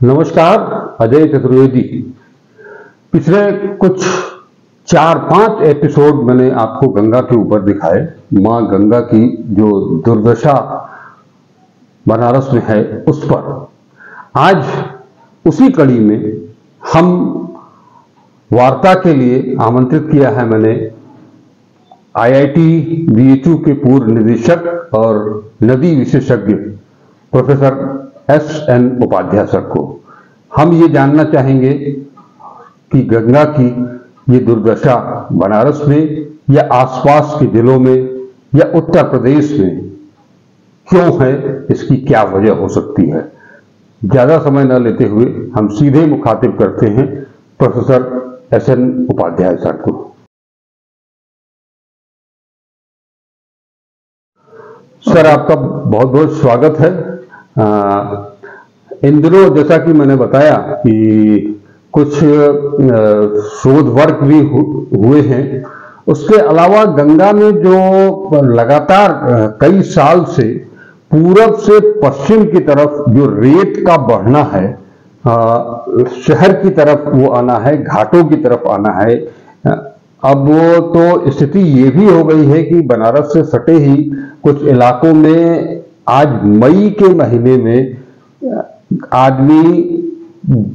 नमस्कार। अजय चतुर्वेदी। पिछले कुछ 4-5 एपिसोड मैंने आपको गंगा के ऊपर दिखाए। माँ गंगा की जो दुर्दशा बनारस में है उस पर आज उसी कड़ी में हम वार्ता के लिए आमंत्रित किया है मैंने आईआईटी बीएचयू के पूर्व निदेशक और नदी विशेषज्ञ प्रोफेसर एसएन उपाध्याय सर को। हम ये जानना चाहेंगे कि गंगा की ये दुर्दशा बनारस में या आसपास के जिलों में या उत्तर प्रदेश में क्यों है, इसकी क्या वजह हो सकती है। ज्यादा समय न लेते हुए हम सीधे मुखातिब करते हैं प्रोफेसर एसएन उपाध्याय सर को। सर, आपका बहुत बहुत स्वागत है। इन दिनों जैसा कि मैंने बताया कि कुछ शोध वर्क भी हुए हैं। उसके अलावा गंगा में जो लगातार कई साल से पूरब से पश्चिम की तरफ जो रेत का बढ़ना है, शहर की तरफ वो आना है, घाटों की तरफ आना है। अब वो तो स्थिति ये भी हो गई है कि बनारस से सटे ही कुछ इलाकों में आज मई के महीने में आदमी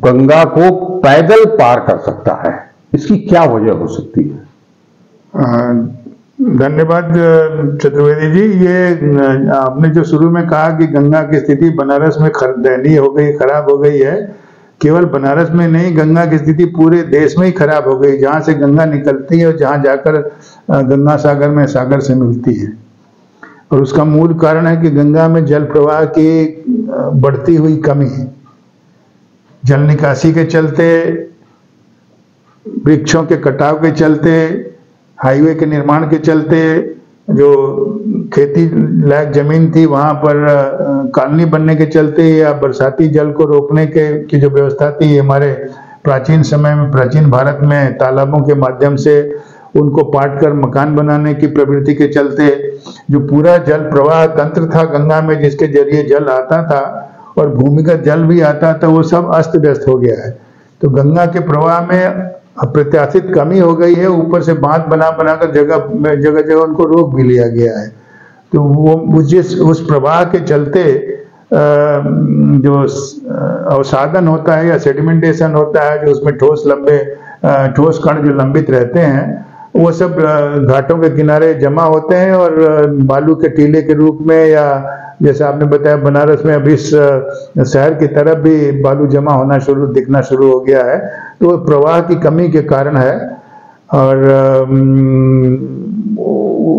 गंगा को पैदल पार कर सकता है। इसकी क्या वजह हो सकती है? धन्यवाद चतुर्वेदी जी। ये आपने जो शुरू में कहा कि गंगा की स्थिति बनारस में दयनीय हो गई, खराब हो गई है। केवल बनारस में नहीं, गंगा की स्थिति पूरे देश में ही खराब हो गई। जहाँ से गंगा निकलती है और जहाँ जाकर गंगा सागर में सागर से मिलती है। और उसका मूल कारण है कि गंगा में जल प्रवाह की बढ़ती हुई कमी है। जल निकासी के चलते, वृक्षों के कटाव के चलते, हाईवे के निर्माण के चलते, जो खेती लायक जमीन थी वहां पर कॉलोनी बनने के चलते, या बरसाती जल को रोकने की जो व्यवस्था थी हमारे प्राचीन समय में, प्राचीन भारत में तालाबों के माध्यम से उनको पाट कर मकान बनाने की प्रवृत्ति के चलते जो पूरा जल प्रवाह तंत्र था गंगा में, जिसके जरिए जल आता था और भूमिगत जल भी आता था, वो सब अस्त व्यस्त हो गया है। तो गंगा के प्रवाह में अप्रत्याशित कमी हो गई है। ऊपर से बांध बनाकर जगह उनको रोक भी लिया गया है। तो वो जिस उस प्रवाह के चलते जो अवसादन होता है या सेडिमेंटेशन होता है, जो उसमें ठोस कण जो लंबित रहते हैं, वो सब घाटों के किनारे जमा होते हैं और बालू के टीले के रूप में, या जैसे आपने बताया बनारस में अभी शहर की तरफ भी बालू जमा होना दिखना शुरू हो गया है। तो प्रवाह की कमी के कारण है और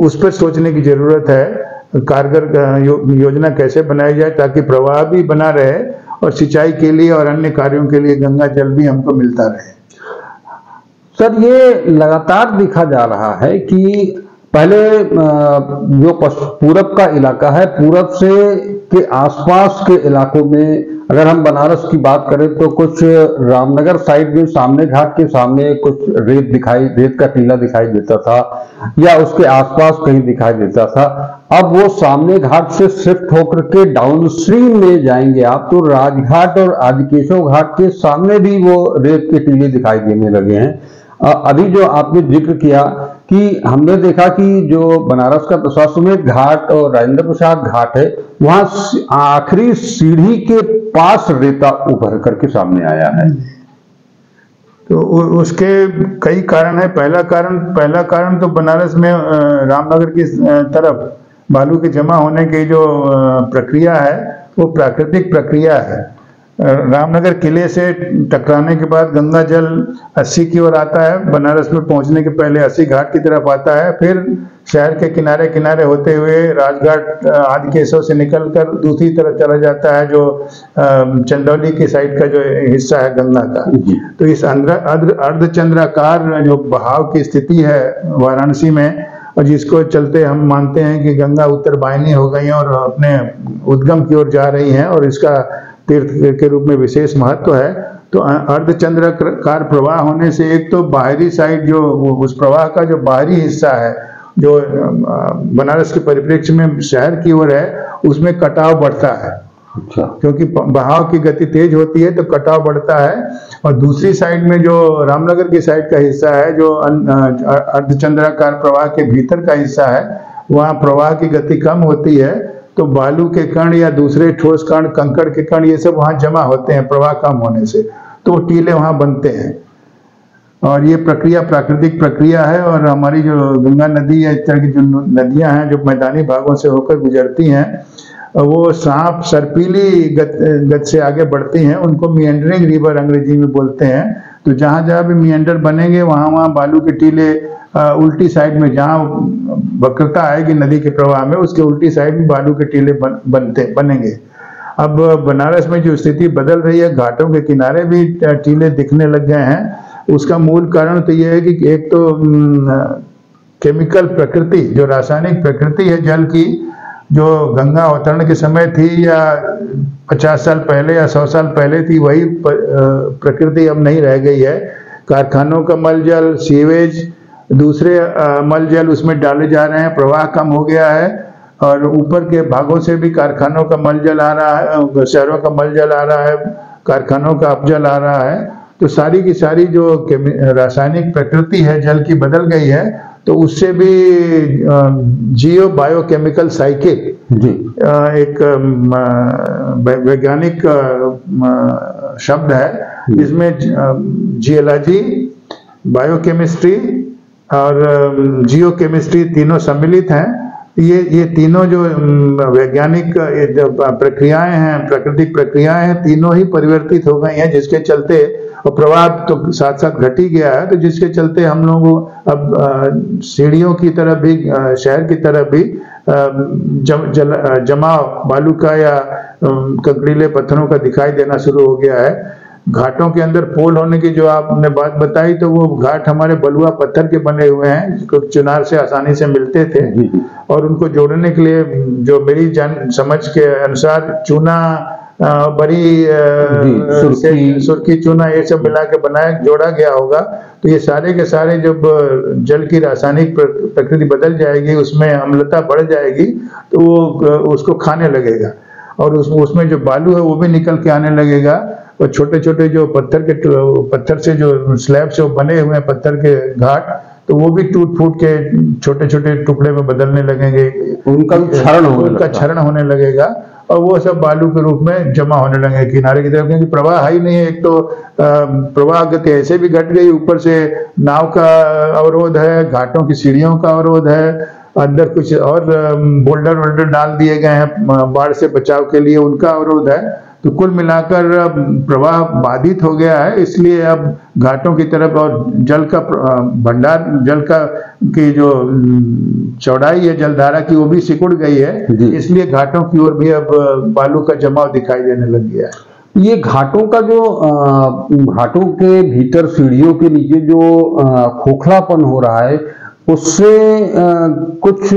उस पर सोचने की जरूरत है। कारगर योजना कैसे बनाई जाए ताकि प्रवाह भी बना रहे और सिंचाई के लिए और अन्य कार्यों के लिए गंगा जल भी हमको मिलता रहे। सर, ये लगातार देखा जा रहा है कि पहले जो पूरब का इलाका है, पूरब से के आसपास के इलाकों में अगर हम बनारस की बात करें तो कुछ रामनगर साइड में सामने घाट के सामने कुछ रेत का टीला दिखाई देता था, या उसके आसपास कहीं दिखाई देता था। अब वो सामने घाट से शिफ्ट होकर के डाउन स्ट्रीम में जाएंगे आप तो राजघाट और आदिकेशव घाट के सामने भी वो रेत के टीले दिखाई देने लगे हैं। अभी जो आपने जिक्र किया कि हमने देखा कि जो बनारस का दशाश्वमेध घाट और राजेंद्र प्रसाद घाट है, वहां आखिरी सीढ़ी के पास रेता उभर करके सामने आया है। तो उसके कई कारण है। पहला कारण तो बनारस में रामनगर की तरफ बालू के जमा होने की जो प्रक्रिया है वो प्राकृतिक प्रक्रिया है। रामनगर किले से टकराने के बाद गंगा जल 80 की ओर आता है, बनारस में पहुंचने के पहले 80 घाट की तरफ आता है, फिर शहर के किनारे किनारे होते हुए राजघाट आदिकेशव से निकलकर दूसरी तरफ चला जाता है, जो चंदौली की साइड का जो हिस्सा है गंगा का। तो इस अर्धचंद्राकार जो बहाव की स्थिति है वाराणसी में, और जिसको चलते हम मानते हैं कि गंगा उत्तर वाहिनी हो गई है और अपने उद्गम की ओर जा रही हैं और इसका तीर्थ के रूप में विशेष महत्व है। तो अर्धचंद्राकार प्रवाह होने से एक तो बाहरी साइड जो उस प्रवाह का जो बाहरी हिस्सा है, जो बनारस के परिप्रेक्ष्य में शहर की ओर है, उसमें कटाव बढ़ता है अच्छा। क्योंकि बहाव की गति तेज होती है तो कटाव बढ़ता है। और दूसरी साइड में जो रामनगर की साइड का हिस्सा है, जो अर्धचंद्राकार प्रवाह के भीतर का हिस्सा है, वहाँ प्रवाह की गति कम होती है, तो बालू के कण या दूसरे ठोस कण, कंकड़ के कण, ये सब वहाँ जमा होते हैं प्रवाह कम होने से, तो टीले वहाँ बनते हैं। और ये प्रक्रिया प्राकृतिक प्रक्रिया है। और हमारी जो गंगा नदी या इस तरह की जो नदियां हैं जो मैदानी भागों से होकर गुजरती हैं, वो सांप सर्पीली गत से आगे बढ़ती हैं, उनको मिएंडरिंग रिवर अंग्रेजी में बोलते हैं। तो जहाँ जहाँ भी मिएंडर बनेंगे वहाँ वहाँ बालू के टीले उल्टी साइड में, जहाँ वक्रता आएगी नदी के प्रवाह में, उसके उल्टी साइड में बालू के टीले बनेंगे। अब बनारस में जो स्थिति बदल रही है, घाटों के किनारे भी टीले दिखने लग गए हैं। उसका मूल कारण तो यह है कि एक तो केमिकल प्रकृति, जो रासायनिक प्रकृति है जल की, जो गंगा अवतरण के समय थी या 50 साल पहले या 100 साल पहले थी, वही प्रकृति अब नहीं रह गई है। कारखानों का मल जल, सीवेज, दूसरे मल जल उसमें डाले जा रहे हैं, प्रवाह कम हो गया है। और ऊपर के भागों से भी कारखानों का मल जल आ रहा है, शहरों का मल जल आ रहा है, कारखानों का अपजल आ रहा है। तो सारी की सारी जो रासायनिक प्रकृति है जल की बदल गई है। तो उससे भी जियो बायोकेमिकल साइकिल जी एक वैज्ञानिक शब्द है, जिसमें जियोलॉजी, बायोकेमिस्ट्री और जियोकेमिस्ट्री तीनों सम्मिलित हैं। ये तीनों जो वैज्ञानिक प्रक्रियाएं हैं, प्राकृतिक प्रक्रियाएं हैं, तीनों ही परिवर्तित हो गई हैं, जिसके चलते, और प्रवाह तो साथ साथ घट ही गया है, तो जिसके चलते हम लोग अब सीढ़ियों की तरफ भी, शहर की तरफ भी जमाव बालू का या कंकड़ीले पत्थरों का दिखाई देना शुरू हो गया है। घाटों के अंदर पोल होने की जो आपने बात बताई, तो वो घाट हमारे बलुआ पत्थर के बने हुए हैं, जो चुनार से आसानी से मिलते थे। और उनको जोड़ने के लिए, जो मेरी समझ के अनुसार, चूना, बड़ी सुर्खी, चूना, ये सब मिला के जोड़ा गया होगा। तो ये सारे के सारे जब जल की रासायनिक प्रकृति बदल जाएगी, उसमें अम्लता बढ़ जाएगी, तो वो उसको खाने लगेगा। और उसमें जो बालू है वो भी निकल के आने लगेगा। और छोटे छोटे जो पत्थर से जो स्लैब से बने हुए हैं पत्थर के घाट, तो वो भी टूट फूट के छोटे छोटे टुकड़े में बदलने लगेंगे, उनका क्षरण होने लगेगा। और वो सब बालू के रूप में जमा होने लगे किनारे की तरफ, क्योंकि प्रवाह ही नहीं है। एक तो प्रवाह गति ऐसे भी घट गई, ऊपर से नाव का अवरोध है, घाटों की सीढ़ियों का अवरोध है, अंदर कुछ और बोल्डर डाल दिए गए हैं बाढ़ से बचाव के लिए, उनका अवरोध है। तो कुल मिलाकर प्रवाह बाधित हो गया है। इसलिए अब घाटों की तरफ और जल का भंडार, जल का की जो चौड़ाई है जलधारा की, वो भी सिकुड़ गई है। इसलिए घाटों की ओर भी अब बालू का जमाव दिखाई देने लग गया है। ये घाटों का जो घाटों के भीतर सीढ़ियों के नीचे जो खोखलापन हो रहा है, उससे कुछ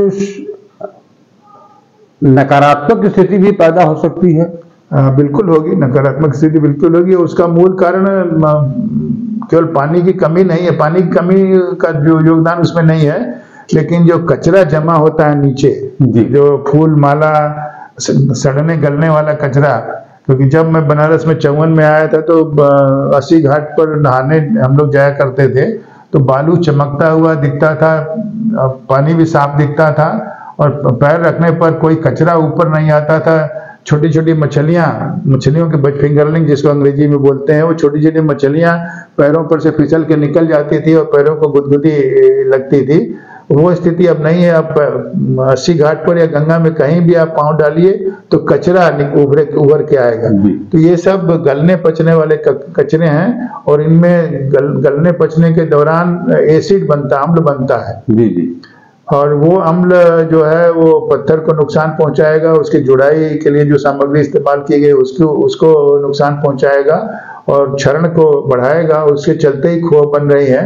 नकारात्मक स्थिति भी पैदा हो सकती है। बिल्कुल होगी, नकारात्मक स्थिति बिल्कुल होगी। उसका मूल कारण केवल पानी की कमी नहीं है, पानी की कमी का जो योगदान उसमें नहीं है, लेकिन जो कचरा जमा होता है नीचे, जो फूल माला, सड़ने गलने वाला कचरा। क्योंकि जब मैं बनारस में 54 में आया था, तो 80 घाट पर नहाने हम लोग जाया करते थे, तो बालू चमकता हुआ दिखता था, पानी भी साफ दिखता था, और पैर रखने पर कोई कचरा ऊपर नहीं आता था। छोटी छोटी मछलियों के फिंगरलिंग जिसको अंग्रेजी में बोलते हैं, वो छोटी छोटी मछलियां पैरों पर से फिसल के निकल जाती थी और पैरों को गुदगुदी लगती थी। वो स्थिति अब नहीं है। अब 80 घाट पर या गंगा में कहीं भी आप पांव डालिए तो कचरा उभर के आएगा। तो ये सब गलने पचने वाले कचरे हैं, और इनमें गलने पचने के दौरान एसिड बनता, अम्ल बनता है। जी। और वो अम्ल जो है वो पत्थर को नुकसान पहुंचाएगा, उसकी जुड़ाई के लिए जो सामग्री इस्तेमाल की गई उसको नुकसान पहुंचाएगा और क्षरण को बढ़ाएगा। उसके चलते ही खो बन रही है।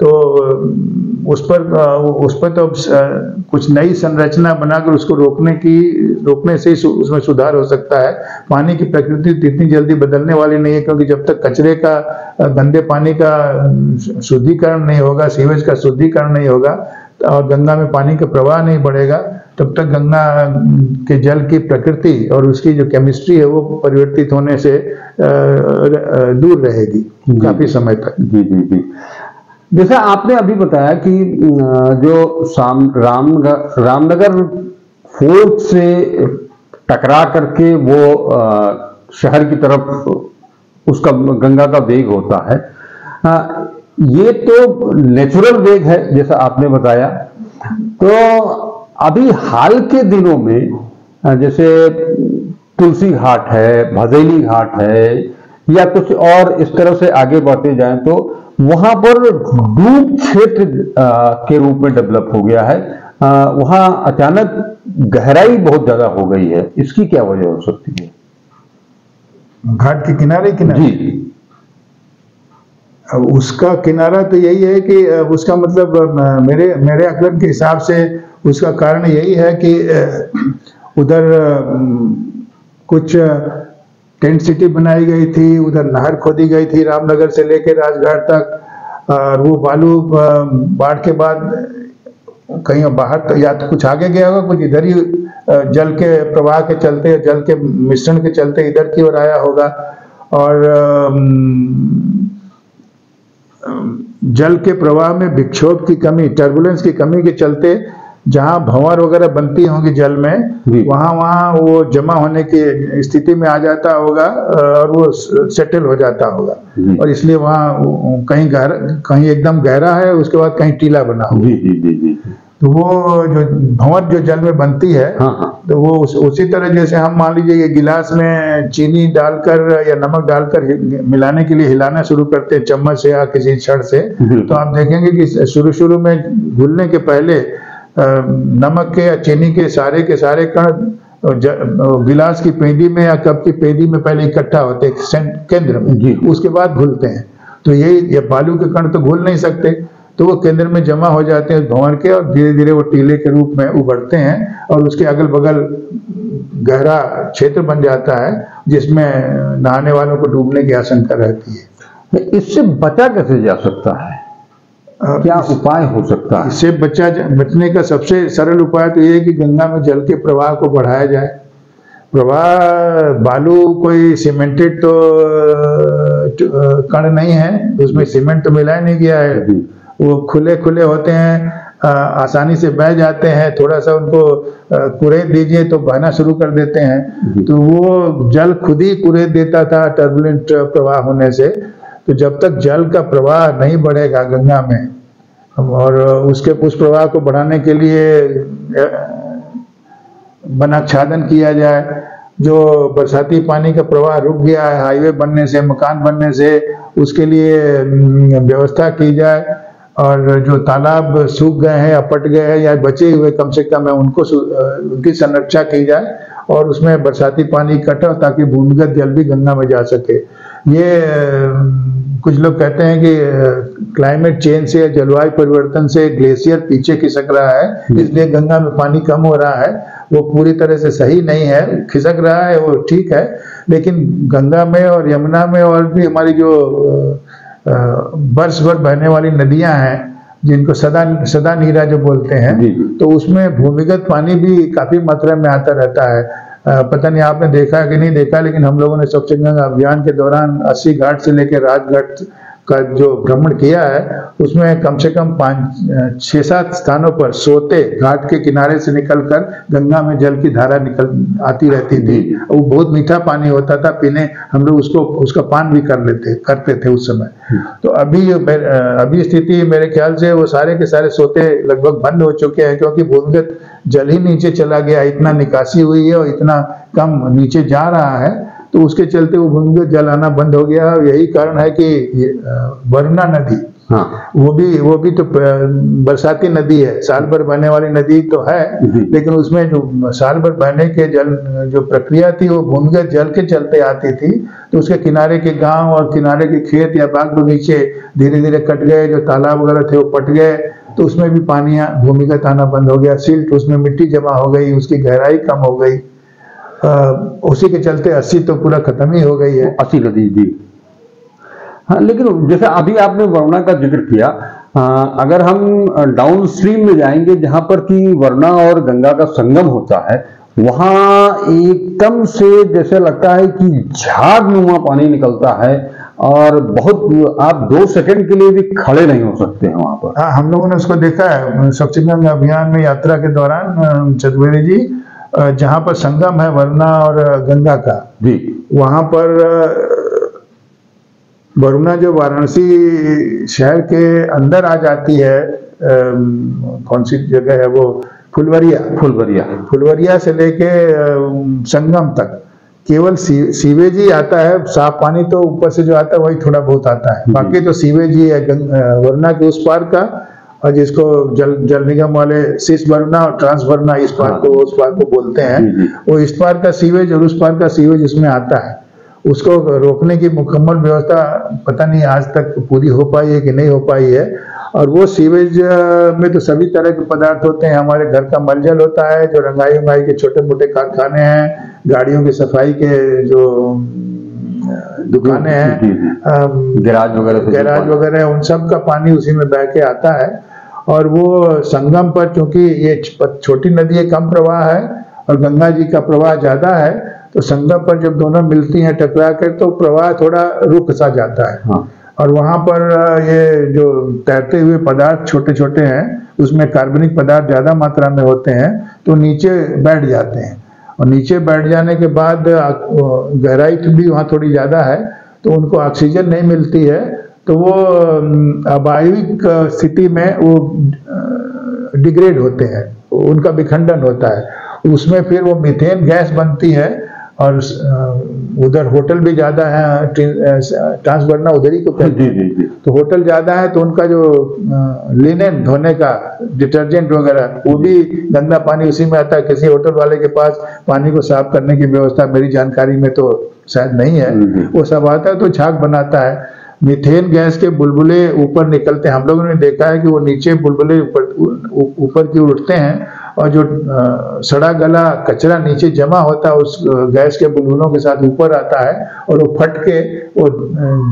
तो उस पर तो कुछ नई संरचना बनाकर उसको रोकने से ही उसमें सुधार हो सकता है। पानी की प्रकृति इतनी जल्दी बदलने वाली नहीं है, क्योंकि जब तक कचरे का, गंदे पानी का शुद्धिकरण नहीं होगा, सीवेज का शुद्धिकरण नहीं होगा और गंगा में पानी का प्रवाह नहीं बढ़ेगा, तब तक गंगा के जल की प्रकृति और उसकी जो केमिस्ट्री है वो परिवर्तित होने से दूर रहेगी काफी समय तक। जी जी जी। जैसा आपने अभी बताया कि जो रामनगर फोर्ट से टकरा करके वो शहर की तरफ उसका गंगा का वेग होता है, ये तो नेचुरल वेग है जैसा आपने बताया। तो अभी हाल के दिनों में जैसे तुलसी घाट है, भदेली घाट है, या कुछ और इस तरह से आगे बढ़ते जाएं तो वहां पर डूब क्षेत्र के रूप में डेवलप हो गया है। वहां अचानक गहराई बहुत ज्यादा हो गई है, इसकी क्या वजह हो सकती है? घाट के किनारे जी। अब उसका किनारा तो यही है कि उसका मतलब मेरे आकलन के हिसाब से उसका कारण यही है कि उधर कुछ टेंट सिटी बनाई गई थी, उधर नहर खोदी गई थी रामनगर से लेकर राजघाट तक, और वो बालू बाढ़ के बाद कहीं बाहर तो या तो कुछ आगे गया होगा, कुछ इधर ही जल के प्रवाह के चलते, जल के मिश्रण के चलते इधर की ओर आया होगा। और जल के प्रवाह में विक्षोभ की कमी, टर्बुलेंस की कमी के चलते जहां भंवर वगैरह बनती होंगी जल में, वहां वो जमा होने की स्थिति में आ जाता होगा और वो सेटल हो जाता होगा, और इसलिए वहां कहीं एकदम गहरा है, उसके बाद कहीं टीला बना होगा। तो वो जो भंवर जो जल में बनती है, तो वो उसी तरह जैसे हम मान लीजिए ये गिलास में चीनी डालकर या नमक डालकर मिलाने के लिए हिलाना शुरू करते हैं चम्मच से या किसी छड़ से, तो आप देखेंगे कि शुरू में घुलने के पहले नमक के या चीनी के सारे कण गिलास की पेंदी में या कप की पेंदी में पहले इकट्ठा होते हैं केंद्र में, उसके बाद घुलते हैं। तो ये बालू के कण तो घुल नहीं सकते, तो वो केंद्र में जमा हो जाते हैं भंवर के, और धीरे धीरे वो टीले के रूप में उभरते हैं और उसके अगल बगल गहरा क्षेत्र बन जाता है जिसमें नहाने वालों को डूबने की आशंका रहती है। इससे बचा कैसे जा सकता है? क्या उपाय हो सकता है? इससे बचने का सबसे सरल उपाय तो ये है कि गंगा में जल के प्रवाह को बढ़ाया जाए। प्रवाह बालू कोई सीमेंटेड तो कण नहीं है, उसमें सीमेंट तो मिलाया नहीं गया है, वो खुले होते हैं, आसानी से बह जाते हैं, थोड़ा सा उनको कुरेद दीजिए तो बहना शुरू कर देते हैं। तो वो जल खुद ही कुरेद देता था टर्बुलेंट प्रवाह होने से। तो जब तक जल का प्रवाह नहीं बढ़ेगा गंगा में, और उस प्रवाह को बढ़ाने के लिए वनाच्छादन किया जाए, जो बरसाती पानी का प्रवाह रुक गया है हाईवे बनने से, मकान बनने से, उसके लिए व्यवस्था की जाए, और जो तालाब सूख गए हैं या पट गए हैं या बचे हुए कम से कम है उनकी संरक्षा की जाए, और उसमें बरसाती पानी इकट्ठा हो ताकि भूमिगत जल भी गंगा में जा सके। ये कुछ लोग कहते हैं कि क्लाइमेट चेंज से या जलवायु परिवर्तन से ग्लेशियर पीछे खिसक रहा है, इसलिए गंगा में पानी कम हो रहा है। वो पूरी तरह से सही नहीं है, खिसक रहा है वो ठीक है, लेकिन गंगा में और यमुना में और भी हमारी जो बरस भर बहने वाली नदियां हैं जिनको सदा नीरा जो बोलते हैं, तो उसमें भूमिगत पानी भी काफी मात्रा में आता रहता है। पता नहीं आपने देखा कि नहीं देखा, लेकिन हम लोगों ने स्वच्छ गंगा अभियान के दौरान 80 घाट से लेकर राजघाट का जो भ्रमण किया है, उसमें कम से कम 5-6-7 स्थानों पर सोते घाट के किनारे से निकलकर गंगा में जल की धारा आती रहती थी। वो बहुत मीठा पानी होता था पीने, हम लोग उसका पान भी करते थे उस समय। तो अभी स्थिति मेरे ख्याल से वो सारे के सारे सोते लगभग बंद हो चुके हैं, क्योंकि भूमिगत जल ही नीचे चला गया, इतना निकासी हुई है और इतना कम नीचे जा रहा है, तो उसके चलते वो भूमिगत जल आना बंद हो गया। यही कारण है कि वरुणा नदी, वो भी तो बरसाती नदी है, साल भर बहने वाली नदी तो है, लेकिन उसमें जो साल भर बहने के जल जो प्रक्रिया थी वो भूमिगत जल के चलते आती थी। तो उसके किनारे के गांव और किनारे के खेत या बाग बगीचे धीरे धीरे कट गए, जो तालाब वगैरह थे वो पट गए, तो उसमें भी पानी भूमिगत आना बंद हो गया। सिल्ट, उसमें मिट्टी जमा हो गई, उसकी गहराई कम हो गई, उसी के चलते 80 तो पूरा खत्म ही हो गई है, 80 नदी। जी हाँ, लेकिन जैसे अभी आपने वरुणा का जिक्र किया, अगर हम डाउन स्ट्रीम में जाएंगे जहां पर कि वरना और गंगा का संगम होता है, वहां एकदम से जैसे लगता है कि झाग नुमा पानी निकलता है और बहुत आप 2 सेकंड के लिए भी खड़े नहीं हो सकते हैं वहां पर। हाँ, हम लोगों ने उसको देखा है स्वच्छ गंगा अभियान में यात्रा के दौरान चतुर्वेदी जी, जहाँ पर संगम है वरुणा और गंगा का जी, वहां पर वरुणा जो वाराणसी शहर के अंदर आ जाती है, कौन सी जगह है वो, फुलवरिया फुलवरिया से लेके संगम तक केवल सीवेज ही आता है। साफ पानी तो ऊपर से जो आता है वही थोड़ा बहुत आता है, बाकी तो सीवेज ही है वरुणा के उस पार का, और जिसको जल निगम वाले सिस वरुणा और ट्रांस वरुणा इस पार को उस पार को बोलते हैं, वो इस पार का सीवेज और उस पार का सीवेज उसमें आता है। उसको रोकने की मुकम्मल व्यवस्था पता नहीं आज तक पूरी हो पाई है कि नहीं हो पाई है। और वो सीवेज में तो सभी तरह के पदार्थ होते हैं, हमारे घर का मलजल होता है, जो रंगाई उंगाई के छोटे मोटे कारखाने हैं, गाड़ियों की सफाई के जो दुकानें हैं, गैराज वगैरह, उन सब का पानी उसी में बह के आता है। और वो संगम पर चूंकि ये छोटी नदी है, कम प्रवाह है, और गंगा जी का प्रवाह ज्यादा है, तो संगम पर जब दोनों मिलती हैं टकरा कर तो प्रवाह थोड़ा रुक सा जाता है। हाँ। और वहां पर ये जो तैरते हुए पदार्थ छोटे छोटे हैं, उसमें कार्बनिक पदार्थ ज्यादा मात्रा में होते हैं, तो नीचे बैठ जाते हैं, और नीचे बैठ जाने के बाद गहराई भी वहाँ थोड़ी ज्यादा है, तो उनको ऑक्सीजन नहीं मिलती है, तो वो अवायविक स्थिति में वो डिग्रेड होते हैं, उनका विखंडन होता है, उसमें फिर वो मीथेन गैस बनती है। और उधर होटल भी ज्यादा है, ट्रांस वरुणा उधर ही को कहते हैं, तो होटल ज्यादा है, तो उनका जो लिनेन धोने का डिटर्जेंट वगैरह वो भी गंदा पानी उसी में आता है। किसी होटल वाले के पास पानी को साफ करने की व्यवस्था मेरी जानकारी में तो शायद नहीं है, वो सब आता है तो झाग बनाता है। मीथेन गैस के बुलबुले ऊपर निकलते हैं, हम लोगों ने देखा है कि वो नीचे बुलबुले ऊपर की ओर उठते हैं, और जो सड़ा गला कचरा नीचे जमा होता है उस गैस के बुलबुलों के साथ ऊपर आता है, और वो फट के वो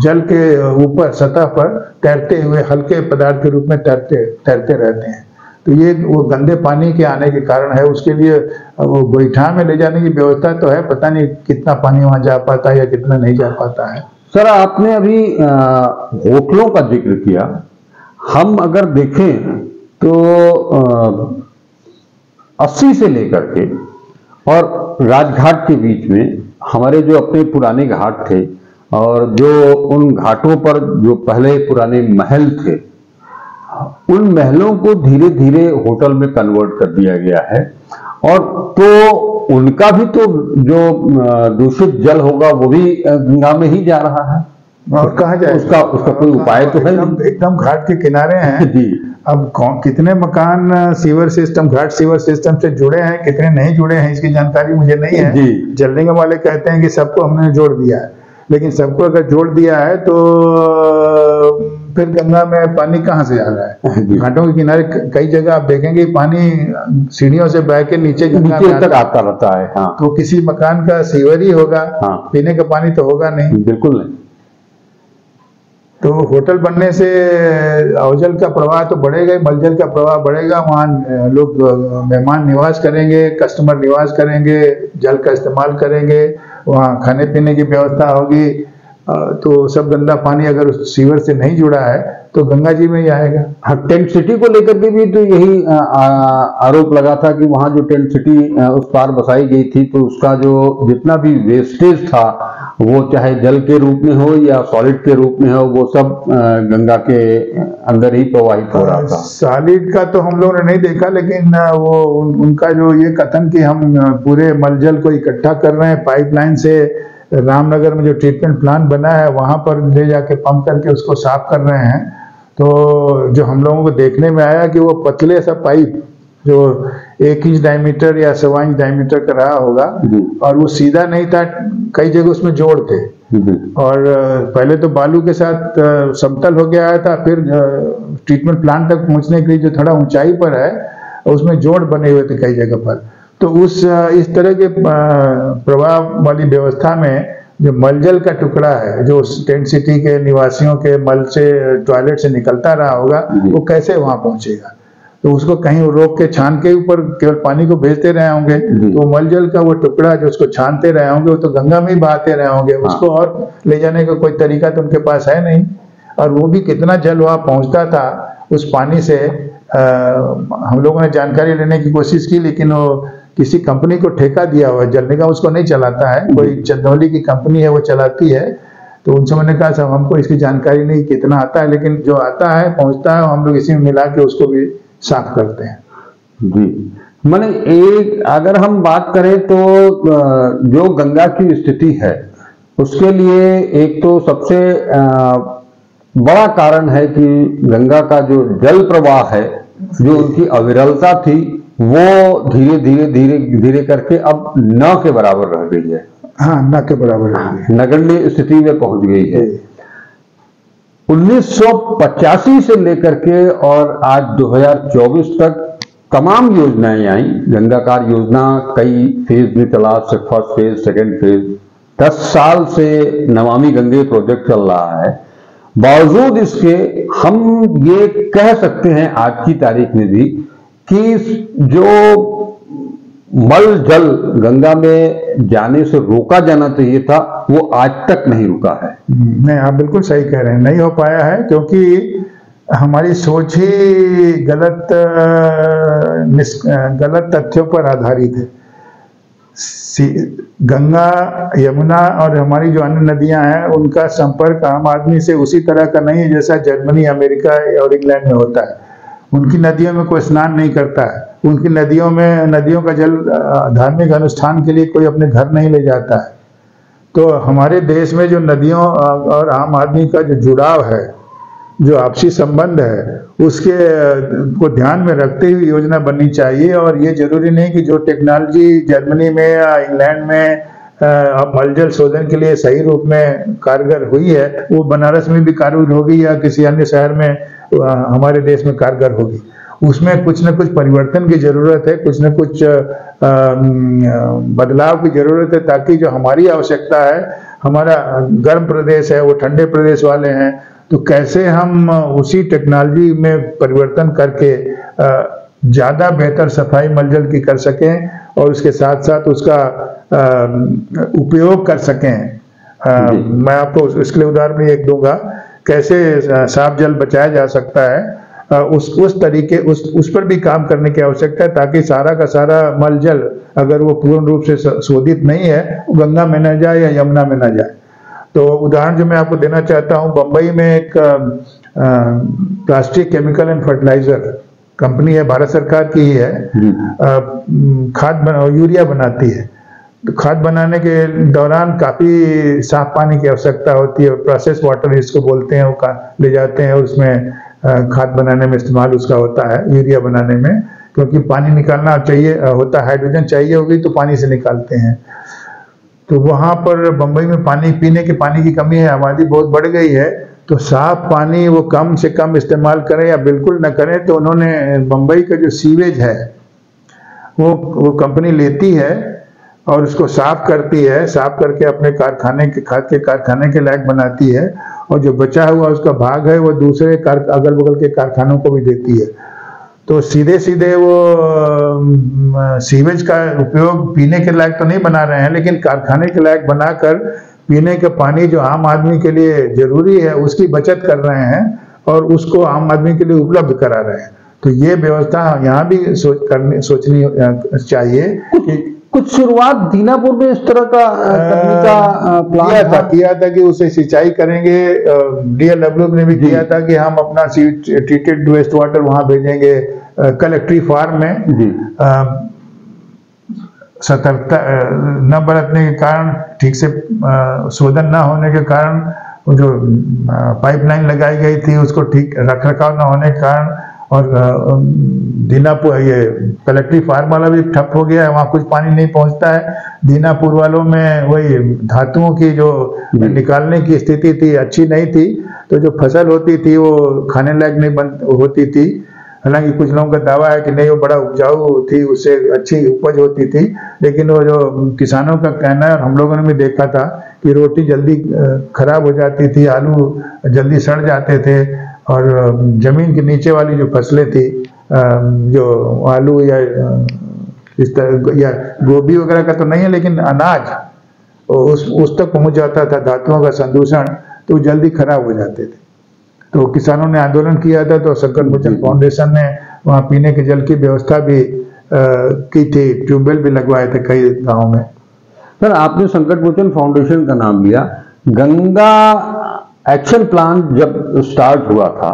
जल के ऊपर सतह पर तैरते हुए हल्के पदार्थ के रूप में तैरते रहते हैं। तो ये वो गंदे पानी के आने के कारण है। उसके लिए वो गोईठा में ले जाने की व्यवस्था तो है, पता नहीं कितना पानी वहां जा पाता है या कितना नहीं जा पाता है। सर, आपने अभी होटलों का जिक्र किया। हम अगर देखें तो 80 से लेकर के और राजघाट के बीच में हमारे जो अपने पुराने घाट थे, और जो उन घाटों पर जो पहले पुराने महल थे, उन महलों को धीरे धीरे होटल में कन्वर्ट कर दिया गया है। और तो उनका भी तो जो दूषित जल होगा वो भी गंगा में ही जा रहा है, और कहाँ जाए उसका कोई उपाय तो है? एकदम घाट के किनारे हैं जी। अब कितने मकान सीवर सिस्टम, घाट सीवर सिस्टम से जुड़े हैं, कितने नहीं जुड़े हैं, इसकी जानकारी मुझे नहीं है जी। जल निगम वाले कहते हैं कि सबको हमने जोड़ दिया है, लेकिन सबको अगर जोड़ दिया है तो फिर गंगा में पानी कहाँ से आ रहा है? घाटों के किनारे कई जगह आप देखेंगे पानी सीढ़ियों से बह के नीचे गंगा में तक आता रहता है। हाँ। तो किसी मकान का सीवर ही होगा। हाँ। पीने का पानी तो होगा नहीं। बिल्कुल नहीं। तो होटल बनने से अवजल का प्रवाह तो बढ़ेगा, मलजल का प्रवाह बढ़ेगा, वहाँ लोग मेहमान निवास करेंगे, कस्टमर निवास करेंगे, जल का इस्तेमाल करेंगे, वहाँ खाने पीने की व्यवस्था होगी, तो सब गंदा पानी अगर उस सीवर से नहीं जुड़ा है तो गंगा जी में ही आएगा। हाँ, टेंट सिटी को लेकर के भी तो यही आरोप लगा था कि वहाँ जो टेंट सिटी उस पार बसाई गई थी, तो उसका जो जितना भी वेस्टेज था, वो चाहे जल के रूप में हो या सॉलिड के रूप में हो, वो सब गंगा के अंदर ही प्रवाहित हो रहा था। सॉलिड का तो हम लोगों ने नहीं देखा, लेकिन वो उनका जो ये कथन कि हम पूरे मलजल को इकट्ठा कर रहे हैं पाइपलाइन से, रामनगर में जो ट्रीटमेंट प्लांट बना है वहां पर ले जाके पंप करके उसको साफ कर रहे हैं, तो जो हम लोगों को देखने में आया कि वो पतले सा पाइप जो 1 इंच डायमीटर या 1.25 इंच डायमीटर का रहा होगा, और वो सीधा नहीं था, कई जगह उसमें जोड़ थे, और पहले तो बालू के साथ समतल हो गया था, फिर ट्रीटमेंट प्लांट तक पहुंचने के लिए जो थोड़ा ऊंचाई पर है उसमें जोड़ बने हुए थे कई जगह पर। तो इस तरह के प्रवाह वाली व्यवस्था में जो मलजल का टुकड़ा है जो टेंट सिटी के निवासियों के मल से टॉयलेट से निकलता रहा होगा, वो कैसे वहां पहुंचेगा? तो उसको कहीं रोक के छान के ऊपर केवल पानी को भेजते रहे होंगे, तो मलजल का वो टुकड़ा जो उसको छानते रहे होंगे वो तो गंगा में ही बहाते रहे होंगे, उसको और ले जाने का कोई तरीका तो उनके पास है नहीं। और वो भी कितना जल वहां पहुंचता था उस पानी से, हम लोगों ने जानकारी लेने की कोशिश की, लेकिन वो किसी कंपनी को ठेका दिया हुआ है, जल निगम उसको नहीं चलाता है, कोई चंदौली की कंपनी है वो चलाती है। तो उनसे मैंने कहा साहब हमको इसकी जानकारी नहीं कितना आता है, लेकिन जो आता है पहुंचता है, हम लोग इसी में मिला के उसको भी साफ करते हैं। जी, मैंने एक अगर हम बात करें तो जो गंगा की स्थिति है उसके लिए एक तो सबसे बड़ा कारण है कि गंगा का जो जल प्रवाह है, जो उनकी अविरलता थी, वो धीरे धीरे धीरे धीरे करके अब न के बराबर रह गई है। हाँ, न के बराबर रह गई है, नगण्य स्थिति में पहुंच गई है। 1985 से लेकर के और आज 2024 तक तमाम योजनाएं आई। गंगाकार योजना कई फेज में चला, फर्स्ट फेज, सेकेंड फेज। 10 साल से नमामि गंगे प्रोजेक्ट चल रहा है। बावजूद इसके हम ये कह सकते हैं आज की तारीख में भी कि जो मल जल गंगा में जाने से रोका जाना चाहिए था, वो आज तक नहीं रुका है। नहीं, आप बिल्कुल सही कह रहे हैं, नहीं हो पाया है, क्योंकि हमारी सोच ही गलत तथ्यों पर आधारित है। गंगा, यमुना और हमारी जो अन्य नदियां हैं उनका संपर्क आम आदमी से उसी तरह का नहीं है जैसा जर्मनी, अमेरिका और इंग्लैंड में होता है। उनकी नदियों में कोई स्नान नहीं करता है, उनकी नदियों का जल धार्मिक अनुष्ठान के लिए कोई अपने घर नहीं ले जाता है। तो हमारे देश में जो नदियों और आम आदमी का जो जुड़ाव है, जो आपसी संबंध है, उसके को ध्यान में रखते हुए योजना बननी चाहिए। और ये जरूरी नहीं कि जो टेक्नोलॉजी जर्मनी में या इंग्लैंड में अब मलजल शोधन के लिए सही रूप में कारगर हुई है, वो बनारस में भी कारगर होगी या किसी अन्य शहर में हमारे देश में कारगर होगी। उसमें कुछ न कुछ परिवर्तन की जरूरत है, कुछ न कुछ बदलाव की जरूरत है, ताकि जो हमारी आवश्यकता है, हमारा गर्म प्रदेश है, वो ठंडे प्रदेश वाले हैं, तो कैसे हम उसी टेक्नोलॉजी में परिवर्तन करके ज़्यादा बेहतर सफाई मलजल की कर सकें और उसके साथ साथ उसका उपयोग कर सकें। मैं आपको इसके लिए उदाहरण एक दूंगा, कैसे साफ जल बचाया जा सकता है। उस तरीके उस पर भी काम करने की आवश्यकता है, ताकि सारा का सारा मलजल अगर वो पूर्ण रूप से शोधित नहीं है, वो गंगा में न जाए या यमुना में न जाए। तो उदाहरण जो मैं आपको देना चाहता हूँ, बम्बई में एक plastic chemical and fertilizer company है, भारत सरकार की ही है, यूरिया बनाती है। तो खाद बनाने के दौरान काफ़ी साफ पानी की आवश्यकता होती है, प्रोसेस वाटर इसको बोलते हैं, वो ले जाते हैं और उसमें खाद बनाने में इस्तेमाल उसका होता है, यूरिया बनाने में, क्योंकि पानी निकालना चाहिए होता है, हाइड्रोजन चाहिए होगी तो पानी से निकालते हैं। तो वहाँ पर बम्बई में पीने के पानी की कमी है, आबादी बहुत बढ़ गई है, तो साफ पानी वो कम से कम इस्तेमाल करें या बिल्कुल न करें। तो उन्होंने बम्बई का जो सीवेज है वो कंपनी लेती है और उसको साफ करती है, साफ करके अपने खाद के कारखाने के लायक बनाती है, और जो बचा हुआ उसका भाग है वो दूसरे अगल बगल के कारखानों को भी देती है। तो सीधे सीधे वो सीवेज का उपयोग पीने के लायक तो नहीं बना रहे हैं, लेकिन कारखाने के लायक बनाकर पीने का पानी जो आम आदमी के लिए जरूरी है उसकी बचत कर रहे हैं और उसको आम आदमी के लिए उपलब्ध करा रहे हैं। तो ये व्यवस्था यहाँ भी सोचनी चाहिए कि कुछ शुरुआत दीनापुर में इस तरह का करने का प्लान किया था कि उसे सिंचाई करेंगे। DLW ने भी किया था कि हम अपना ट्रीटेड वेस्ट वाटर वहां भेजेंगे। कलेक्ट्री फार्म में सतर्कता न बरतने के कारण, ठीक से शोधन न होने के कारण जो पाइपलाइन लगाई गई थी उसको ठीक रख रखाव न होने के कारण, और दीनापुर ये कलेक्ट्री फार्म वाला भी ठप हो गया है, वहाँ कुछ पानी नहीं पहुँचता है। दीनापुर वालों में वही धातुओं की जो निकालने की स्थिति थी अच्छी नहीं थी, तो जो फसल होती थी वो खाने लायक नहीं होती थी। हालांकि कुछ लोगों का दावा है कि नहीं वो बड़ा उपजाऊ थी, उससे अच्छी उपज होती थी, लेकिन वो जो किसानों का कहना है, और हम लोगों ने भी देखा था कि रोटी जल्दी खराब हो जाती थी, आलू जल्दी सड़ जाते थे, और जमीन के नीचे वाली जो फसलें थी, जो आलू या इस तरह या गोभी वगैरह का तो नहीं है, लेकिन अनाज उस तक पहुंच जाता था, धातुओं का संदूषण, तो जल्दी खराब हो जाते थे। तो किसानों ने आंदोलन किया था, तो संकट मोचन फाउंडेशन ने वहाँ पीने के जल की व्यवस्था भी की थी, ट्यूबवेल भी लगवाए थे कई गाँव में। सर, आपने संकट मोचन फाउंडेशन का नाम लिया। गंगा एक्शन प्लान जब स्टार्ट हुआ था,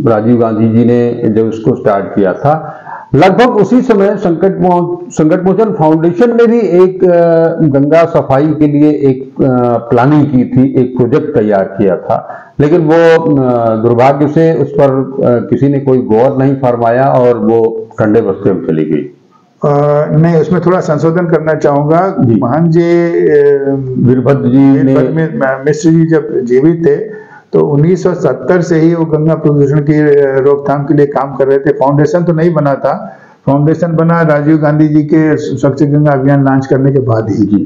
राजीव गांधी जी ने जब इसको स्टार्ट किया था, लगभग उसी समय संकट मोचन फाउंडेशन ने भी एक गंगा सफाई के लिए एक प्लानिंग की थी, एक प्रोजेक्ट तैयार किया था, लेकिन वो दुर्भाग्य से उस पर किसी ने कोई गौर नहीं फरमाया और वो कंडे बस्ते में चली गई। नहीं, उसमें थोड़ा संशोधन करना चाहूंगा। महान जी वीरभद्र जी मिश्र जी जब जीवित थे, तो 1970 से ही वो गंगा प्रदूषण की रोकथाम के लिए काम कर रहे थे। फाउंडेशन तो नहीं बना था, फाउंडेशन बना राजीव गांधी जी के स्वच्छ गंगा अभियान लॉन्च करने के बाद ही।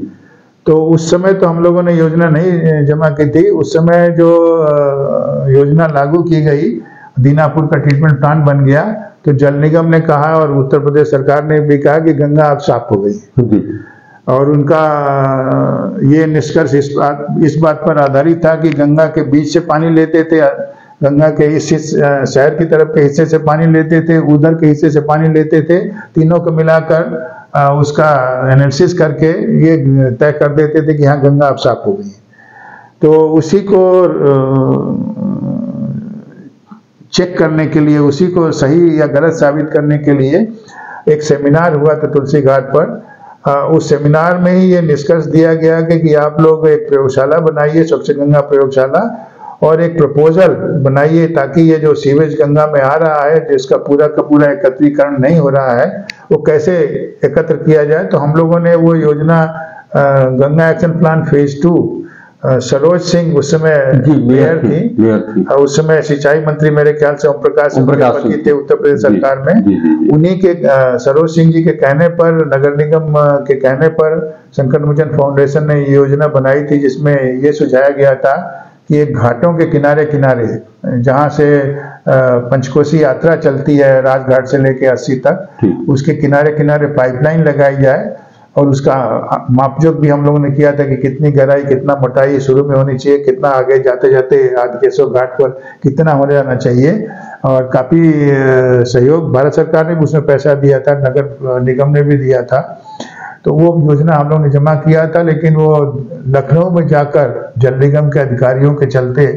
तो उस समय तो हम लोगों ने योजना नहीं जमा की थी। उस समय जो योजना लागू की गई, दीनापुर का ट्रीटमेंट प्लांट बन गया, तो जल निगम ने कहा और उत्तर प्रदेश सरकार ने भी कहा कि गंगा अब साफ हो गई, और उनका ये निष्कर्ष इस बात पर आधारित था कि गंगा के बीच से पानी लेते थे, गंगा के इस शहर की तरफ के हिस्से से पानी लेते थे, उधर के हिस्से से पानी लेते थे, तीनों को मिलाकर उसका एनालिसिस करके ये तय कर देते थे कि हाँ, गंगा अब साफ हो गई। तो उसी को चेक करने के लिए, उसी को सही या गलत साबित करने के लिए एक सेमिनार हुआ था तुलसी घाट पर। उस सेमिनार में ही ये निष्कर्ष दिया गया कि आप लोग एक प्रयोगशाला बनाइए, स्वच्छ गंगा प्रयोगशाला, और एक प्रपोजल बनाइए ताकि ये जो सीवेज गंगा में आ रहा है, जिसका पूरा का पूरा एकत्रीकरण नहीं हो रहा है, वो कैसे एकत्र किया जाए। तो हम लोगों ने वो योजना Ganga action plan phase 2, Saroj Singh उस समय मेयर थी, और उस समय सिंचाई मंत्री मेरे ख्याल से ओम प्रकाश जी थे उत्तर प्रदेश सरकार में। उन्हीं के सरोज सिंह जी के कहने पर, नगर निगम के कहने पर संकट मोचन फाउंडेशन ने ये योजना बनाई थी, जिसमें ये सुझाया गया था कि एक घाटों के किनारे किनारे, जहाँ से पंचकोसी यात्रा चलती है राजघाट से लेके 80 तक, उसके किनारे किनारे पाइपलाइन लगाई जाए, और उसका मापजोक भी हम लोगों ने किया था कि कितनी गहराई, कितना मोटाई शुरू में होनी चाहिए, कितना आगे जाते जाते आदिकेशव घाट पर कितना हो जाना चाहिए। और काफी सहयोग भारत सरकार ने भी उसमें पैसा दिया था, नगर निगम ने भी दिया था। तो वो योजना हम लोगों ने जमा किया था, लेकिन वो लखनऊ में जाकर जल निगम के अधिकारियों के चलते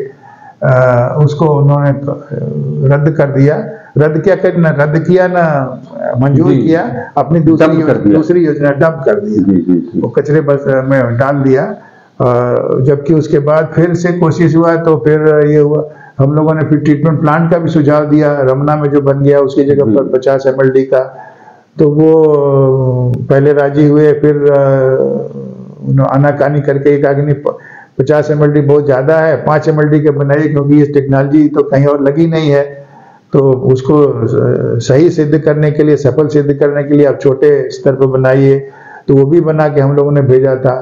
उसको उन्होंने रद्द कर दिया। रद्द किया ना मंजूर किया, अपनी दूसरी योजना डंप कर दिया, वो कचरे बस में डाल दिया। जबकि उसके बाद फिर से कोशिश हुआ, तो फिर ये हुआ, हम लोगों ने फिर ट्रीटमेंट प्लांट का भी सुझाव दिया, रमना में जो बन गया उसकी जगह पर 50 mld का। तो वो पहले राजी हुए, फिर आनाकानी करके एक आदमी 50 mld बहुत ज्यादा है, 5 mld के बनाइए, क्योंकि ये टेक्नोलॉजी तो कहीं और लगी नहीं है। तो उसको सही सिद्ध करने के लिए, सफल सिद्ध करने के लिए आप छोटे स्तर पर बनाइए। तो वो भी बना के हम लोगों ने भेजा था,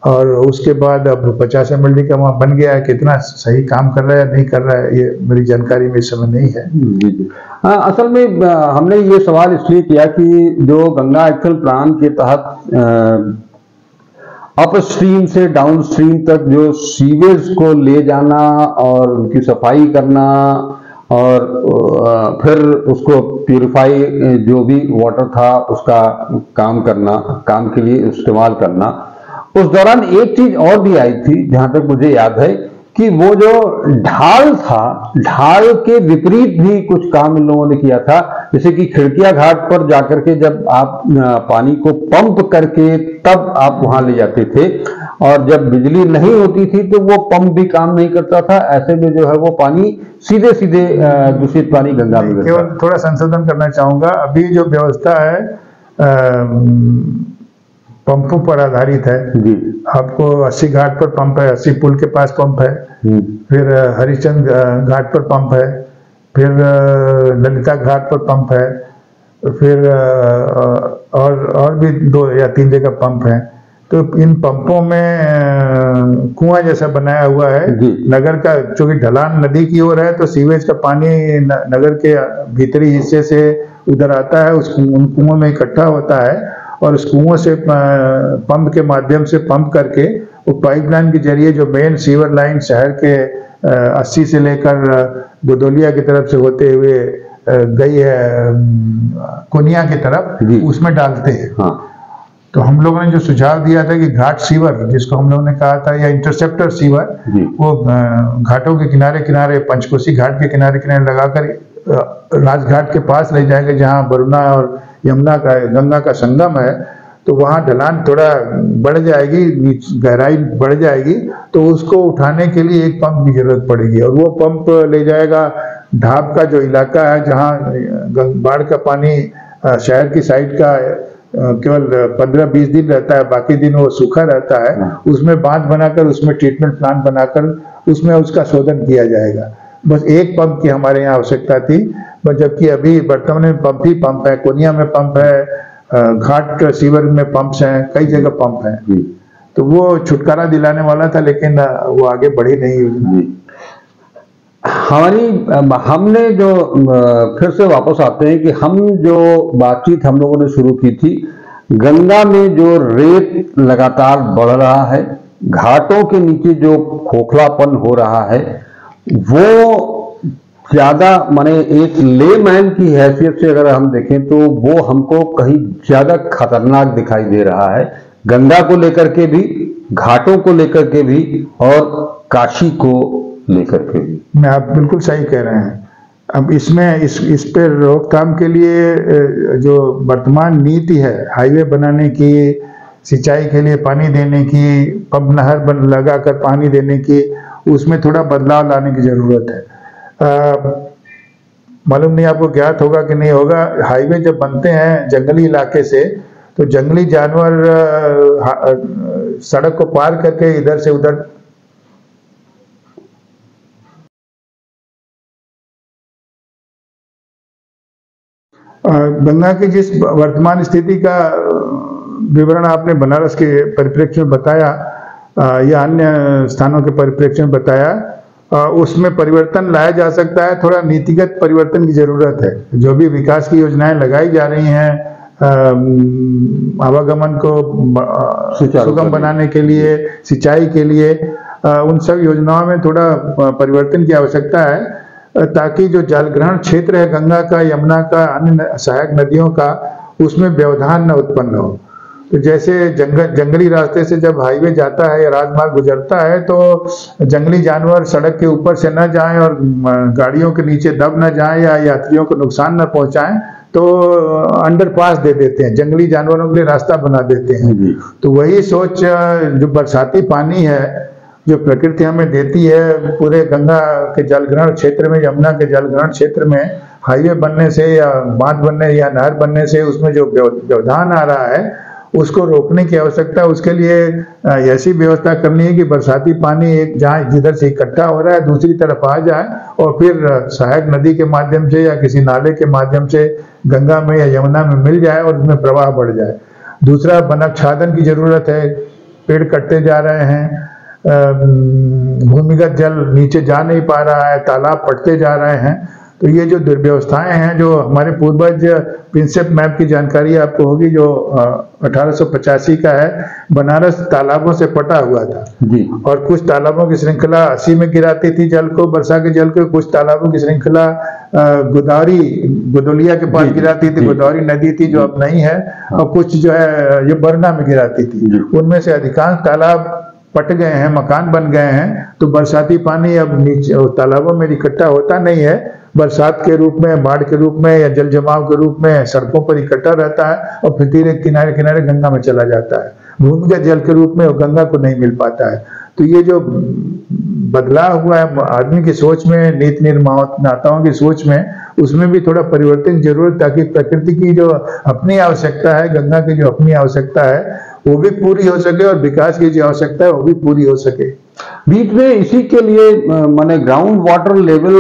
और उसके बाद अब 50 mld का वहाँ बन गया है। कितना सही काम कर रहा है नहीं कर रहा है, ये मेरी जानकारी में इस समय नहीं है। जी। असल में हमने ये सवाल इसलिए किया कि जो गंगा एक्शन प्लान के तहत अपस्ट्रीम से डाउनस्ट्रीम तक जो सीवेज को ले जाना और उनकी सफाई करना, और फिर उसको प्यूरिफाई, जो भी वाटर था उसका काम करना, काम के लिए इस्तेमाल करना। उस दौरान एक चीज और भी आई थी, जहां तक मुझे याद है, कि वो जो ढाल था, ढाल के विपरीत भी कुछ काम इन लोगों ने किया था। जैसे कि खिड़किया घाट पर जाकर के जब आप पानी को पंप करके तब आप वहां ले जाते थे, और जब बिजली नहीं होती थी तो वो पंप भी काम नहीं करता था। ऐसे में जो है वो पानी सीधे सीधे दूषित पानी गंगा में गिरता। केवल थोड़ा संशोधन करना चाहूंगा, अभी जो व्यवस्था है पंपों पर आधारित है जी। आपको 80 घाट पर पंप है, 80 पुल के पास पंप है, फिर हरिश्चंद घाट पर पंप है, फिर ललिता घाट पर पंप है, फिर और भी 2 या 3 जगह पंप है। तो इन पंपों में कुआं जैसा बनाया हुआ है जी। नगर का, चूंकि ढलान नदी की ओर है तो सीवेज का पानी नगर के भीतरी हिस्से से उधर आता है, उन कुओं में इकट्ठा होता है और उस कुओं से पंप के माध्यम से पंप करके वो पाइपलाइन के जरिए जो मेन सीवर लाइन शहर के 80 से लेकर गुदौलिया की तरफ से होते हुए गई है कोनिया की तरफ, उसमें डालते हैं। हाँ। तो हम लोगों ने जो सुझाव दिया था कि घाट सीवर, जिसको हम लोगों ने कहा था, या इंटरसेप्टर सीवर, वो घाटों के किनारे किनारे, पंचकोसी घाट के किनारे किनारे लगाकर राजघाट के पास ले जाएंगे जहाँ वरुणा और यमुना का, गंगा का संगम है। तो वहाँ ढलान थोड़ा बढ़ जाएगी, गहराई बढ़ जाएगी, तो उसको उठाने के लिए एक पंप की जरूरत पड़ेगी और वो पंप ले जाएगा ढाब का जो इलाका है जहाँ बाढ़ का पानी शहर की साइड का केवल 15-20 दिन रहता है, बाकी दिन वो सूखा रहता है, उसमें बांध बनाकर, उसमें ट्रीटमेंट प्लांट बनाकर उसमें उसका शोधन किया जाएगा। बस एक पंप की हमारे यहाँ आवश्यकता थी, जबकि अभी वर्तमान में पंप ही पंप है, कोनिया में पंप है, घाट सीवर में पंप्स हैं, कई जगह पंप हैं। तो वो छुटकारा दिलाने वाला था, लेकिन वो आगे बढ़ी नहीं योजना। हमने जो फिर से वापस आते हैं कि हम जो बातचीत हम लोगों ने शुरू की थी, गंगा में जो रेत लगातार बढ़ रहा है, घाटों के नीचे जो खोखलापन हो रहा है, वो ज्यादा, माने एक लेमैन की हैसियत से अगर हम देखें तो वो हमको कहीं ज्यादा खतरनाक दिखाई दे रहा है, गंगा को लेकर के भी, घाटों को लेकर के भी और काशी को लेकर के भी। मैं आप बिल्कुल सही कह रहे हैं। अब इसमें इस पर रोकथाम के लिए जो वर्तमान नीति है, हाईवे बनाने की, सिंचाई के लिए पानी देने की, पंप नहर लगाकर पानी देने की, उसमें थोड़ा बदलाव लाने की जरूरत है। मालूम नहीं आपको ज्ञात होगा कि नहीं होगा, हाईवे जब बनते हैं जंगली इलाके से, तो जंगली जानवर सड़क को पार करके इधर से उधर गंगा की जिस वर्तमान स्थिति का विवरण आपने बनारस के परिप्रेक्ष्य में बताया या अन्य स्थानों के परिप्रेक्ष्य में बताया, उसमें परिवर्तन लाया जा सकता है। थोड़ा नीतिगत परिवर्तन की जरूरत है। जो भी विकास की योजनाएं लगाई जा रही हैं आवागमन को सुगम बनाने के लिए, सिंचाई के लिए, उन सब योजनाओं में थोड़ा परिवर्तन की आवश्यकता है, ताकि जो जलग्रहण क्षेत्र है गंगा का, यमुना का, अन्य सहायक नदियों का, उसमें व्यवधान न उत्पन्न हो। तो जैसे जंगली रास्ते से जब हाईवे जाता है या राजमार्ग गुजरता है, तो जंगली जानवर सड़क के ऊपर से न जाएं और गाड़ियों के नीचे दब न जाएं या यात्रियों को नुकसान न पहुंचाएं, तो अंडरपास दे देते हैं, जंगली जानवरों के लिए रास्ता बना देते हैं। तो वही सोच, जो बरसाती पानी है जो प्रकृति हमें देती है, पूरे गंगा के जलग्रहण क्षेत्र में, यमुना के जलग्रहण क्षेत्र में हाईवे बनने से या बांध बनने या नहर बनने से उसमें जो व्यवधान आ रहा है, उसको रोकने की आवश्यकता है। उसके लिए ऐसी व्यवस्था करनी है कि बरसाती पानी एक जहाँ जिधर से इकट्ठा हो रहा है दूसरी तरफ आ जाए और फिर सहायक नदी के माध्यम से या किसी नाले के माध्यम से गंगा में या यमुना में मिल जाए और उसमें प्रवाह बढ़ जाए। दूसरा, वनक्षादन की जरूरत है। पेड़ कटते जा रहे हैं, भूमिगत जल नीचे जा नहीं पा रहा है, तालाब पटते जा रहे हैं। तो ये जो दुर्व्यवस्थाएं हैं, जो हमारे पूर्वज प्रिंसेप मैप की जानकारी आपको होगी, जो 1885 का है, बनारस तालाबों से पटा हुआ था जी। और कुछ तालाबों की श्रृंखला 80 में गिराती थी जल को, वर्षा के जल को। कुछ तालाबों की श्रृंखला गुदौलिया के पास गिराती थी, गोदावरी नदी थी जो अब नहीं है, और कुछ जो है ये बरना में गिराती थी। उनमें से अधिकांश तालाब पट गए हैं, मकान बन गए हैं, तो बरसाती पानी अब नीचे तालाबों में इकट्ठा होता नहीं है। बरसात के रूप में, बाढ़ के रूप में या जल जमाव के रूप में सड़कों पर इकट्ठा रहता है और फिर धीरे किनारे किनारे गंगा में चला जाता है। भूमिगत जल के रूप में वो गंगा को नहीं मिल पाता है। तो ये जो बदलाव हुआ है आदमी की सोच में, नीति निर्माताओं की सोच में, उसमें भी थोड़ा परिवर्तन की जरूरत, ताकि प्रकृति की जो अपनी आवश्यकता है, गंगा की जो अपनी आवश्यकता है, वो भी पूरी हो सके और विकास की जो आवश्यकता है वो भी पूरी हो सके। बीच में इसी के लिए माने ग्राउंड वाटर लेवल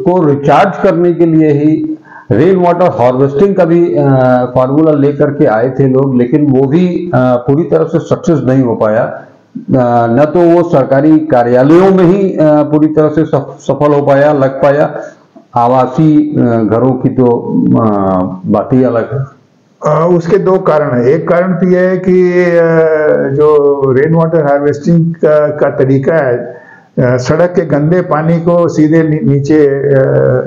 को रिचार्ज करने के लिए ही रेन वाटर हार्वेस्टिंग का भी फार्मूला लेकर के आए थे लोग, लेकिन वो भी पूरी तरह से सक्सेस नहीं हो पाया। न तो वो सरकारी कार्यालयों में ही पूरी तरह से सफल हो पाया, लग पाया। आवासीय घरों की तो बात ही अलग है। उसके दो कारण है। एक कारण तो यह है कि जो रेन वाटर हार्वेस्टिंग का तरीका है, सड़क के गंदे पानी को सीधे नीचे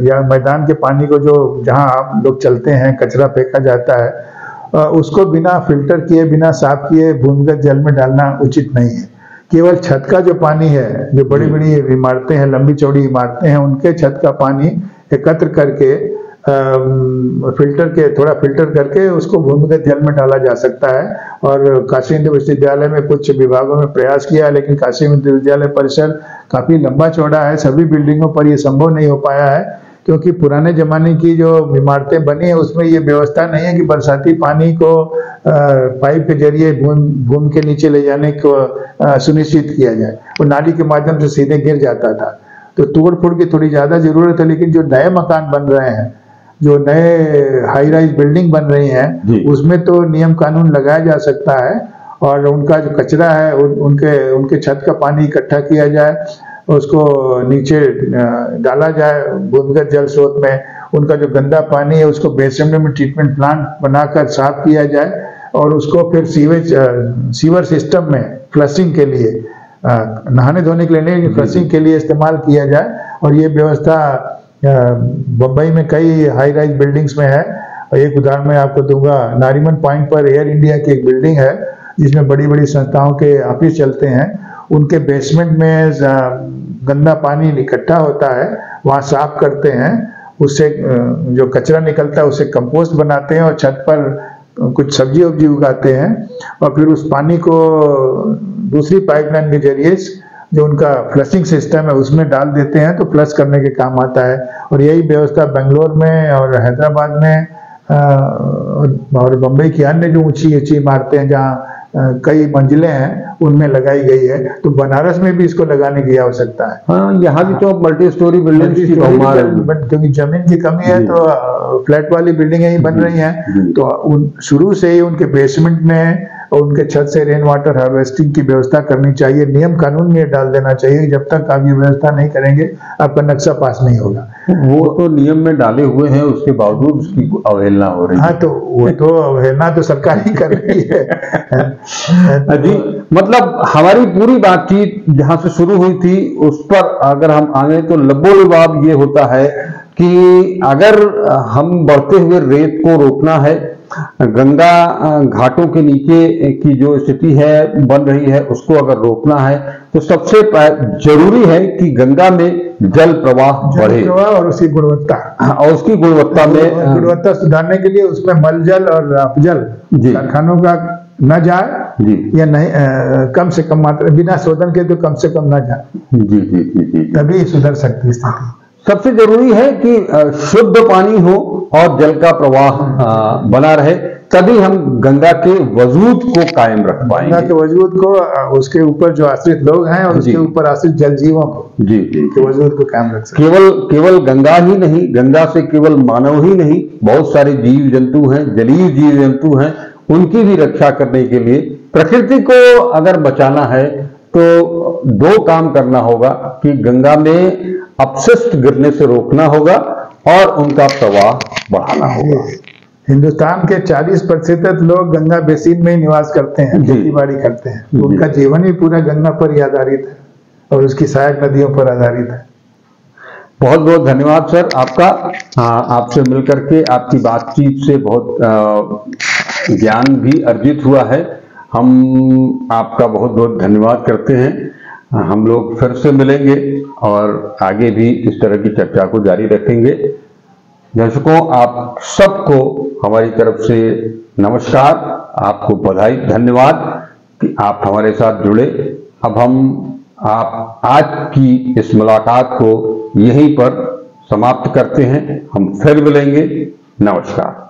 या मैदान के पानी को जो जहां आप लोग चलते हैं कचरा फेंका जाता है, उसको बिना फिल्टर किए, बिना साफ किए भूमिगत जल में डालना उचित नहीं है। केवल छत का जो पानी है, जो बड़ी बड़ी इमारतें हैं, लंबी चौड़ी इमारतें हैं, उनके छत का पानी एकत्र करके थोड़ा फिल्टर करके उसको भूमिगत जल में डाला जा सकता है। और काशी हिंदू विश्वविद्यालय में कुछ विभागों में प्रयास किया, लेकिन काशी हिंदू विश्वविद्यालय परिसर काफी लंबा चौड़ा है, सभी बिल्डिंगों पर यह संभव नहीं हो पाया है, क्योंकि पुराने जमाने की जो इमारतें बनी है उसमें ये व्यवस्था नहीं है कि बरसाती पानी को पाइप के जरिए भूमि के नीचे ले जाने को सुनिश्चित किया जाए। वो नाली के माध्यम से सीधे गिर जाता था, तो तोड़ फोड़ की थोड़ी ज्यादा जरूरत है। लेकिन जो नए मकान बन रहे हैं, जो नए हाई राइज बिल्डिंग बन रही हैं, उसमें तो नियम कानून लगाया जा सकता है और उनका जो कचरा है उनके छत का पानी इकट्ठा किया जाए, उसको नीचे डाला जाए भूमिगत जल स्रोत में। उनका जो गंदा पानी है उसको बेसिन में ट्रीटमेंट प्लांट बनाकर साफ किया जाए और उसको फिर सीवर सिस्टम में फ्लशिंग के लिए, नहाने धोने के लिए नहीं, फ्लशिंग के लिए इस्तेमाल किया जाए। और ये व्यवस्था बम्बई में कई हाई राइज बिल्डिंग्स में है। एक उदाहरण मैं आपको दूंगा, नारीमन पॉइंट पर एयर इंडिया की एक बिल्डिंग है जिसमें बड़ी बड़ी संस्थाओं के ऑफिस चलते हैं। उनके बेसमेंट में गंदा पानी इकट्ठा होता है, वहाँ साफ करते हैं, उससे जो कचरा निकलता है उससे कंपोस्ट बनाते हैं और छत पर कुछ सब्जी वब्जी उगाते हैं और फिर उस पानी को दूसरी पाइपलाइन के जरिए जो उनका फ्लशिंग सिस्टम है उसमें डाल देते हैं, तो फ्लश करने के काम आता है। और यही व्यवस्था बेंगलोर में और हैदराबाद में और बम्बई की अन्य जो ऊंची ऊंची इमारतें हैं जहाँ कई मंजिलें हैं उनमें लगाई गई है। तो बनारस में भी इसको लगाने की आवश्यकता है। हाँ, यहाँ भी तो मल्टी स्टोरी बिल्डिंग, क्योंकि जमीन की कमी है तो फ्लैट वाली बिल्डिंगें ही बन रही हैं। तो शुरू से ही उनके बेसमेंट में और उनके छत से रेन वाटर हार्वेस्टिंग की व्यवस्था करनी चाहिए। नियम कानून में डाल देना चाहिए, जब तक आप ये व्यवस्था नहीं करेंगे आपका नक्शा पास नहीं होगा। वो तो नियम में डाले हुए हैं, उसके बावजूद उसकी अवहेलना हो रही है। हाँ, तो वो तो अवहेलना तो सरकार ही कर रही है। जी, मतलब हमारी पूरी बातचीत जहां से शुरू हुई थी उस पर अगर हम आगे तो लबोलबाब ये होता है कि अगर हम बढ़ते हुए रेत को रोकना है, गंगा घाटों के नीचे की जो स्थिति है बन रही है उसको अगर रोकना है, तो सबसे जरूरी है कि गंगा में जल प्रवाह बढ़े और उसकी गुणवत्ता, और उसकी गुणवत्ता में गुणवत्ता सुधारने के लिए उसमें मल जल और अपजल कारखानों का न जाए या नहीं, कम से कम मात्रा, बिना शोधन के तो कम से कम न जाए। जी जी जी जी, तभी सुधर सकती है। सबसे जरूरी है कि शुद्ध पानी हो और जल का प्रवाह बना रहे, तभी हम गंगा के वजूद को कायम रख पाएंगे। गंगा के वजूद को, उसके ऊपर जो आश्रित लोग हैं और उसके ऊपर आश्रित जल जीवों को, जी जी, के वजूद को कायम रख सकते। केवल गंगा ही नहीं, गंगा से केवल मानव ही नहीं, बहुत सारे जीव जंतु हैं, जलीय जीव जंतु हैं, उनकी भी रक्षा करने के लिए प्रकृति को अगर बचाना है तो दो काम करना होगा कि गंगा में अपशिष्ट गिरने से रोकना होगा और उनका प्रवाह बढ़ाना होगा। हिंदुस्तान के 40% लोग गंगा बेसिन में ही निवास करते हैं, खेती बाड़ी करते हैं, तो उनका जीवन ही पूरा गंगा पर ही आधारित है और उसकी सहायक नदियों पर आधारित है। बहुत बहुत धन्यवाद सर आपका। आपसे मिलकर के, आपकी बातचीत से बहुत ज्ञान भी अर्जित हुआ है। हम आपका बहुत बहुत धन्यवाद करते हैं। हम लोग फिर से मिलेंगे और आगे भी इस तरह की चर्चा को जारी रखेंगे। दर्शकों, आप सबको हमारी तरफ से नमस्कार, आपको बधाई, धन्यवाद कि आप हमारे साथ जुड़े। अब हम आप आज की इस मुलाकात को यहीं पर समाप्त करते हैं। हम फिर मिलेंगे। नमस्कार।